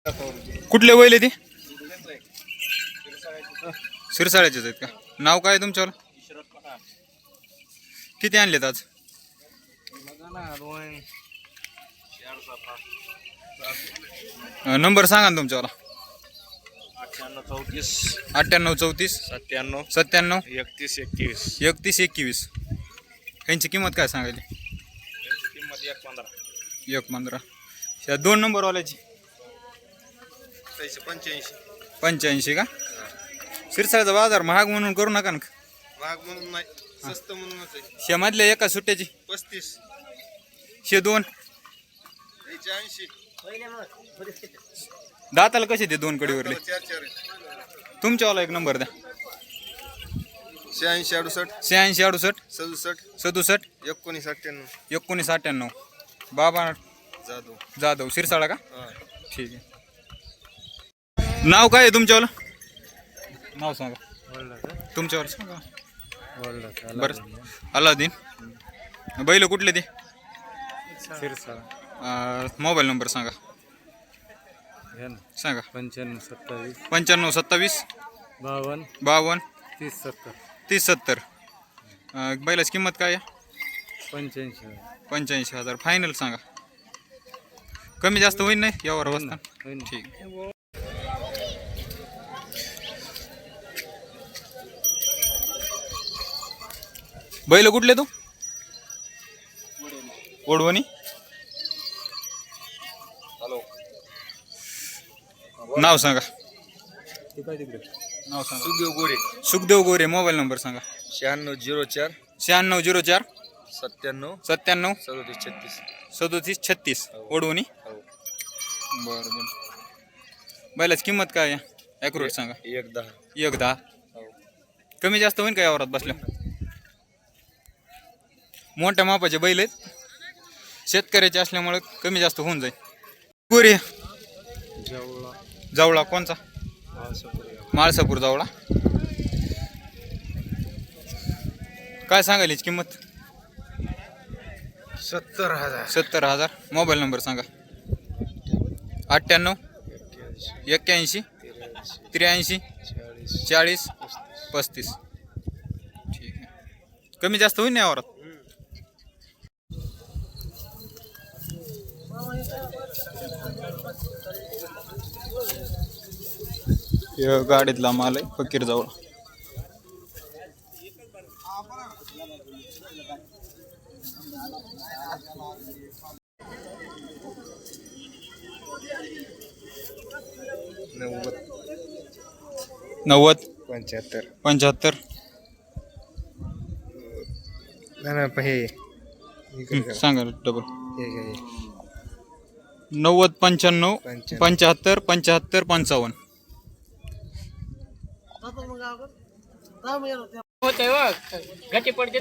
कुठले बैल आहे ते? सिरसाळ्याचेच आहेत का? नाव काय तुमच्यावर? किती आणलेत आज? नंबर सांगा ना तुमच्यावाला. 98 34 97 31 21. यांची किंमत काय सांगायची? किंमत 1.15. या 2 नंबरवाल्याची 85 का? सिरसाळ्याचा बाजार महाग म्हणून करू नका ना. महाग म्हणून नाही, स्वस्त म्हणूनच आहे. शेमधल्या एका सुट्ट्याची 35 2. 80 दाताला कसे ते 2 कडीवरले? 4 तुमच्यावाला एक नंबर द्या. 86 68 86 68 67 67 19 98. 19 98. बाबा जाधव सिरसाळा का? ठीक आहे. नाव काय आहे तुमच्यावाला? नाव सांगा तुमच्यावर सांगा. बरं अलाउद्दीन. बैल कुठले ते? मोबाईल नंबर सांगा. सांगा. 95 27 52 30 70. बैलाची किंमत काय आहे? 85,000. फायनल सांगा. कमी जास्त होईल नाही यावर बसता? ठीक. बैल कुठले तू? ओढवणी. नाव सांगा. नाव सांगा. सुखदेव गोरे. मोबाईल नंबर सांगा. 9604 9604 97 97 37 37 36. ओढवणी. बरं बरं. बैलाची किंमत काय आहे? ॲक्युरेट सांगा. 1.10. कमी जास्त होईल का यावरात बसल्या? मोठ्या मापाचे बैल आहेत, शेतकऱ्याचे असल्यामुळे कमी जास्त होऊन जाईल. गोरे जावळा कोणचा? माळसापूर जावळा. काय सांगायला याची किंमत? 70,000. मोबाईल नंबर सांगा. 98 81 83 40 35. ठीक आहे. कमी जास्त होईल ना यावरात? गाडीतला माल आहे फकीर जवळ. नव्वद 75. सांगा डबल. 90 95 75 75 55. होते गती पडते